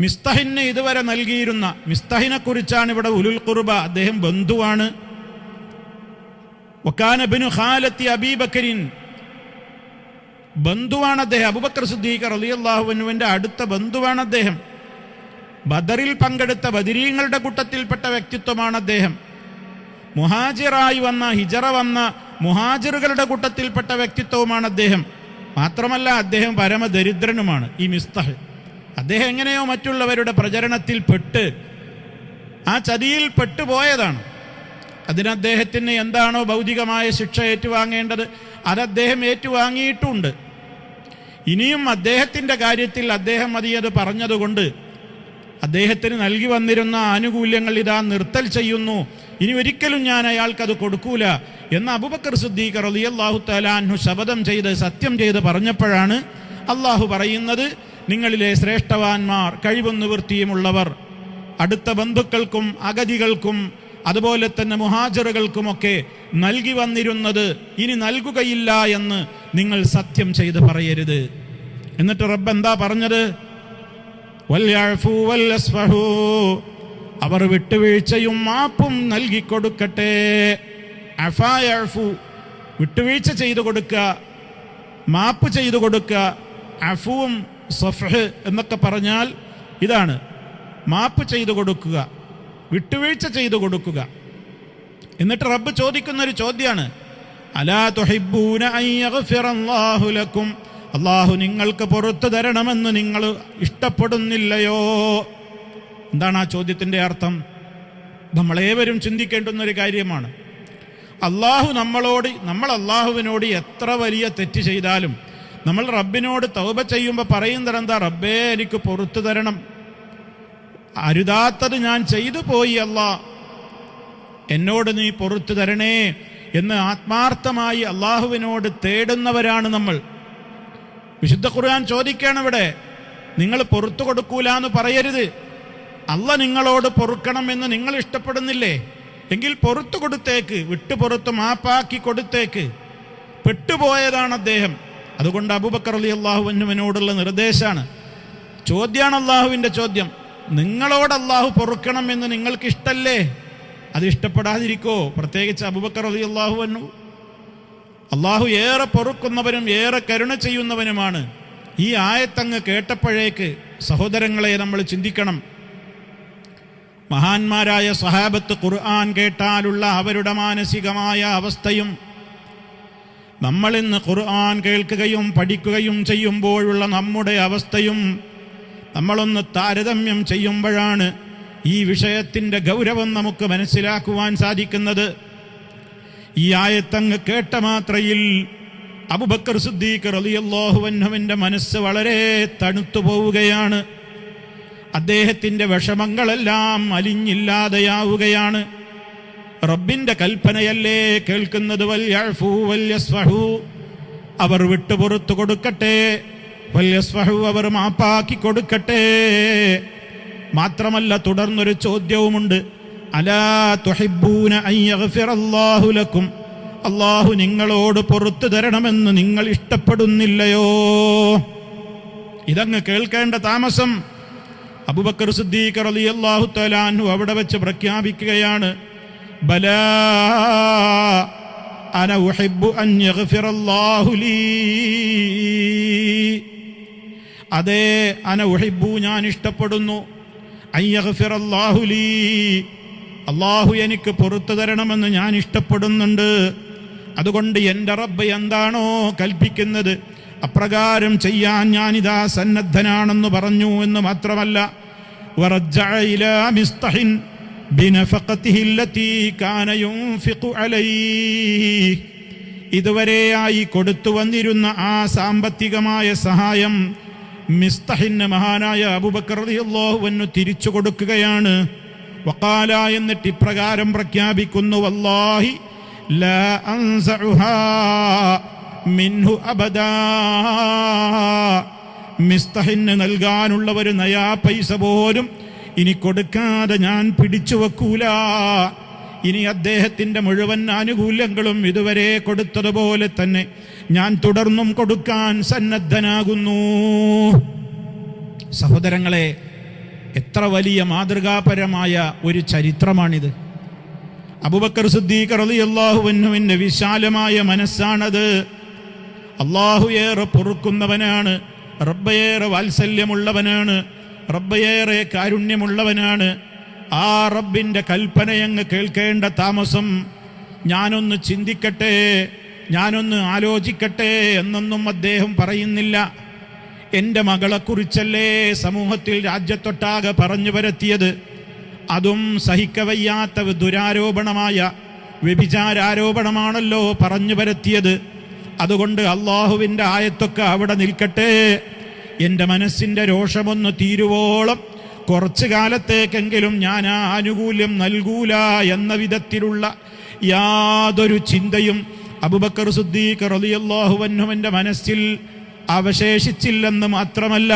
മിസ്തഹിന് ഇതുവരെ നൽകിയിരുന്ന, മിസ്തഹിനെ കുറിച്ചാണ് ഇവിടെ ഉലുൽ ഖുർബ, അദ്ദേഹം ബന്ധുവാണ്. വകാന ഇബ്നു ഖാലത്തി അബീ ബക്കറിൻ, ബന്ധുവാണ് അദ്ദേഹം. അബൂബക്കർ സിദ്ദീഖ് റളിയല്ലാഹു അൻഹുവിന്റെ അടുത്ത ബന്ധുവാണ് അദ്ദേഹം. ബദറിൽ പങ്കെടുത്ത ബദരീങ്ങളുടെ കൂട്ടത്തിൽപ്പെട്ട വ്യക്തിത്വമാണ് അദ്ദേഹം. മുഹാജിറായി വന്ന, ഹിജറ വന്ന മുഹാജിറുകളുടെ കൂട്ടത്തിൽപ്പെട്ട വ്യക്തിത്വവുമാണ് അദ്ദേഹം. മാത്രമല്ല അദ്ദേഹം പരമദരിദ്രനുമാണ്. ഈ മിസ്തഹ് അദ്ദേഹം എങ്ങനെയോ മറ്റുള്ളവരുടെ പ്രചരണത്തിൽ പെട്ട് ആ ചതിയിൽ പെട്ടുപോയതാണ്. അതിന് അദ്ദേഹത്തിന് എന്താണോ ഭൗതികമായ ശിക്ഷ ഏറ്റുവാങ്ങേണ്ടത് അത് അദ്ദേഹം ഏറ്റുവാങ്ങിയിട്ടുമുണ്ട്. ഇനിയും അദ്ദേഹത്തിൻ്റെ കാര്യത്തിൽ അദ്ദേഹം അത് പറഞ്ഞതുകൊണ്ട് അദ്ദേഹത്തിന് നൽകി വന്നിരുന്ന ആനുകൂല്യങ്ങൾ ഇതാ നിർത്തൽ ചെയ്യുന്നു, ഇനി ഒരിക്കലും ഞാൻ അയാൾക്കത് കൊടുക്കൂല എന്ന് അബൂബക്കർ സിദ്ദീഖ് റളിയല്ലാഹു തആല അൻഹു ശപഥം ചെയ്ത്, സത്യം ചെയ്ത് പറഞ്ഞപ്പോഴാണ് അള്ളാഹു പറയുന്നത്, നിങ്ങളിലെ ശ്രേഷ്ഠവാന്മാർ, കഴിവും നിവൃത്തിയുമുള്ളവർ, അടുത്ത ബന്ധുക്കൾക്കും അഗതികൾക്കും അതുപോലെ തന്നെ മുഹാജിറുകൾക്കുമൊക്കെ നൽകി വന്നിരുന്നത് ഇനി നൽകുകയില്ല എന്ന് നിങ്ങൾ സത്യം ചെയ്ത് പറയരുത്. എന്നിട്ട് റബ്ബ് എന്താ പറഞ്ഞത്? വൽയഅഫു വൽയസ്ഫഹു, അവർ വിട്ടുവീഴ്ചയും മാപ്പും നൽകിക്കൊടുക്കട്ടെ. അഫാ യഅഫു, വിട്ടുവീഴ്ച ചെയ്തു കൊടുക്കുക, മാപ്പ് ചെയ്തു കൊടുക്കുക. അഫുവും സഫഹ് എന്നൊക്കെ പറഞ്ഞാൽ ഇതാണ്, മാപ്പ് ചെയ്തു കൊടുക്കുക, വിട്ടുവീഴ്ച ചെയ്തു കൊടുക്കുക. എന്നിട്ട് റബ്ബ് ചോദിക്കുന്നൊരു ചോദ്യമാണ്, അലാ തുഹിബ്ബൂന അൻ യഗ്ഫിറല്ലാഹു ലക്കും, അള്ളാഹു നിങ്ങൾക്ക് പുറത്തു തരണമെന്ന് നിങ്ങൾ ഇഷ്ടപ്പെടുന്നില്ലയോ? എന്താണ് ആ ചോദ്യത്തിൻ്റെ അർത്ഥം? നമ്മളേവരും ചിന്തിക്കേണ്ടുന്നൊരു കാര്യമാണ്. നമ്മൾ അള്ളാഹുവിനോട് എത്ര വലിയ തെറ്റ് ചെയ്താലും നമ്മൾ റബ്ബിനോട് തൗബ ചെയ്യുമ്പോൾ പറയുന്നത് എന്താ? റബ്ബേ എനിക്ക് പുറത്തു തരണം, അരുതാത്തത് ഞാൻ ചെയ്തു പോയി, അല്ലാ എന്നോട് നീ പുറത്തു തരണേ എന്ന് ആത്മാർത്ഥമായി അള്ളാഹുവിനോട് തേടുന്നവരാണ് നമ്മൾ. വിശുദ്ധ ഖുർആൻ ചോദിക്കുകയാണ് ഇവിടെ, നിങ്ങൾ പുറത്തു കൊടുക്കൂല എന്ന് പറയരുത്. അല്ല നിങ്ങളോട് പൊറുക്കണമെന്ന് നിങ്ങൾ ഇഷ്ടപ്പെടുന്നില്ലേ? എങ്കിൽ പുറത്തു കൊടുത്തേക്ക്, വിട്ടുപുറത്ത് മാപ്പാക്കി കൊടുത്തേക്ക്. പെട്ടുപോയതാണ് അദ്ദേഹം. അതുകൊണ്ട് അബൂബക്കർ റളിയല്ലാഹു അൻഹുവിനോടുള്ള നിർദ്ദേശമാണ്, ചോദ്യമാണ് അള്ളാഹുവിൻ്റെ ചോദ്യം. നിങ്ങളോട് അള്ളാഹു പൊറുക്കണം എന്ന് നിങ്ങൾക്ക് ഇഷ്ടല്ലേ? അത് ഇഷ്ടപ്പെടാതിരിക്കോ? പ്രത്യേകിച്ച് അബൂബക്കർ റളിയല്ലാഹു അൻഹു. അള്ളാഹു ഏറെ പൊറുക്കുന്നവനും ഏറെ കരുണ ചെയ്യുന്നവനുമാണ്. ഈ ആയത്തങ്ങ് കേട്ടപ്പോഴേക്ക് സഹോദരങ്ങളെ നമ്മൾ ചിന്തിക്കണം. മഹാന്മാരായ സഹാബത്ത് ഖുർആൻ കേട്ടാലുള്ള അവരുടെ മാനസികമായ അവസ്ഥയും നമ്മളിന്ന് ഖുർആൻ കേൾക്കുകയും പഠിക്കുകയും ചെയ്യുമ്പോഴുള്ള നമ്മുടെ അവസ്ഥയും നമ്മളൊന്ന് താരതമ്യം ചെയ്യുമ്പോഴാണ് ഈ വിഷയത്തിൻ്റെ ഗൗരവം നമുക്ക് മനസ്സിലാക്കുവാൻ സാധിക്കുന്നത്. ഈ ആയത്തങ്ങ് കേട്ട മാത്രയിൽ അബൂബക്കർ സിദ്ദീഖ് റളിയല്ലാഹു അൻഹുവിൻ്റെ മനസ്സ് വളരെ തണുത്തു പോവുകയാണ്. അദ്ദേഹത്തിൻ്റെ വിഷമങ്ങളെല്ലാം അലിഞ്ഞില്ലാതെയാവുകയാണ്. റബ്ബിൻ്റെ കൽപ്പനയല്ലേ കേൾക്കുന്നത്? വൽയഅഫു വൽയസ്ഫഹു, അവർ വിട്ടുപുറത്തു കൊടുക്കട്ടെ. വൽയസ്ഫഹു, അവർ മാപ്പാക്കി കൊടുക്കട്ടെ. മാത്രമല്ല തുടർന്നൊരു ചോദ്യവുമുണ്ട്, അലാ തുഹിബ്ബൂന അൻ യഗ്ഫിറല്ലാഹു ലക്കും, അല്ലാഹു നിങ്ങളോട് പുറത്തു തരണമെന്ന് നിങ്ങൾ ഇഷ്ടപ്പെടുന്നില്ലയോ? ഇതങ്ങ് കേൾക്കേണ്ട താമസം അബൂബക്കർ സിദ്ദീഖ് റളിയല്ലാഹു തആല അൻഹു അവിടെ വെച്ച് പ്രഖ്യാപിക്കുകയാണ്, ബലാ അന ഉഹിബ്ബു അൻ യഗ്ഫിറല്ലാഹു ലീ, അതേ അന ഉഹിബ്ബു, ഞാൻ ഇഷ്ടപ്പെടുന്നു, അൻ യഗ്ഫിറല്ലാഹു ലീ, അല്ലാഹു എനിക്ക് പുറത്തു തരണമെന്ന് ഞാൻ ഇഷ്ടപ്പെടുന്നുണ്ട്. അതുകൊണ്ട് എൻ്റെ റബ്ബ് എന്താണോ കൽപ്പിക്കുന്നത് അപ്രകാരം ചെയ്യാൻ ഞാനിതാ സന്നദ്ധനാണെന്ന് പറഞ്ഞു എന്ന് മാത്രമല്ല, വറജ്ജഅ ഇലാ മിസ്തഹിൻ ബിനഫഖതിഹി അല്ലതി കാന യുൻഫിഖു അലൈഹി, ഇതുവരെയായി കൊടുത്തു വന്നിരുന്ന ആ സാമ്പത്തികമായ സഹായം മിസ്തഹിന് മഹാനായ അബൂബക്കർ റളിയല്ലാഹു അൻഹു തിരിച്ചു കൊടുക്കുകയാണ്. വഖാല, എന്നിട്ട് ഇപ്രകാരം പ്രഖ്യാപിക്കുന്നു, വല്ലാഹി ലാ അൻസഉഹാ മിൻഹു അബദാ, മിസ്തഹിന് നൽകാനുള്ള ഒരു നയാ പൈസ പോലും ഇനി കൊടുക്കാതെ ഞാൻ പിടിച്ചു വെക്കൂല. ഇനി അദ്ദേഹത്തിൻ്റെ മുഴുവൻ ആനുകൂല്യങ്ങളും ഇതുവരെ കൊടുത്തതുപോലെ തന്നെ ഞാൻ തുടർന്നും കൊടുക്കാൻ സന്നദ്ധനാകുന്നു. സഹോദരങ്ങളെ, എത്ര വലിയ മാതൃകാപരമായ ഒരു ചരിത്രമാണിത്. അബൂബക്കർ സിദ്ദീഖ് റളിയല്ലാഹു അൻഹുവിന്റെ വിശാലമായ മനസ്സാണത്. അല്ലാഹു ഏറെ പൊറുക്കുന്നവനാണ്, റബ്ബേറെ വാത്സല്യമുള്ളവനാണ്, റബ്ബേറെ കാരുണ്യമുള്ളവനാണ്. ആ റബ്ബിൻ്റെ കൽപ്പനയങ്ങ് കേൾക്കേണ്ട താമസം ഞാനൊന്ന് ചിന്തിക്കട്ടെ, ഞാനൊന്ന് ആലോചിക്കട്ടെ എന്നൊന്നും അദ്ദേഹം പറയുന്നില്ല. എൻ്റെ മകളെക്കുറിച്ചല്ലേ സമൂഹത്തിൽ രാജ്യത്തൊട്ടാകെ പറഞ്ഞു പരത്തിയത്, അതും സഹിക്കവയ്യാത്ത ദുരാരോപണമായ വ്യഭിചാരാരോപണമാണല്ലോ പറഞ്ഞു പരത്തിയത്. അതുകൊണ്ട് അള്ളാഹുവിൻ്റെ ആയത്തൊക്കെ അവിടെ നിൽക്കട്ടെ, എൻ്റെ മനസ്സിൻ്റെ രോഷമൊന്ന് തീരുവോളം കുറച്ചു കാലത്തേക്കെങ്കിലും ഞാൻ ആ ആനുകൂല്യം നൽകൂല എന്ന വിധത്തിലുള്ള യാതൊരു ചിന്തയും അബൂബക്കർ സിദ്ദീഖ് റളിയല്ലാഹു അൻഹുവിൻ്റെ മനസ്സിൽ അവശേഷിച്ചില്ലെന്ന് മാത്രമല്ല,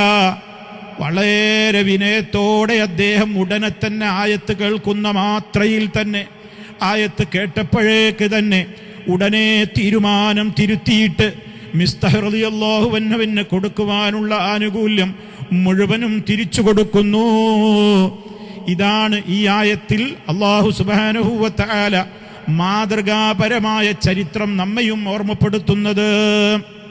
വളരെ വിനയത്തോടെ അദ്ദേഹം ഉടനെ തന്നെ ആയത്ത് കേൾക്കുന്ന മാത്രയിൽ തന്നെ, ആയത്ത് കേട്ടപ്പോഴേക്ക് തന്നെ ഉടനെ തീരുമാനം തിരുത്തിയിട്ട് മിസ്തഹ് റളിയല്ലാഹു അൻഹുവിന് കൊടുക്കുവാനുള്ള ആനുകൂല്യം മുഴുവനും തിരിച്ചു കൊടുക്കുന്നു. ഇതാണ് ഈ ആയത്തിൽ അല്ലാഹു സുബ്ഹാനഹു വ തആല മാതൃകാപരമായ ചരിത്രം നമ്മയും ഓർമ്മപ്പെടുത്തുന്നത്.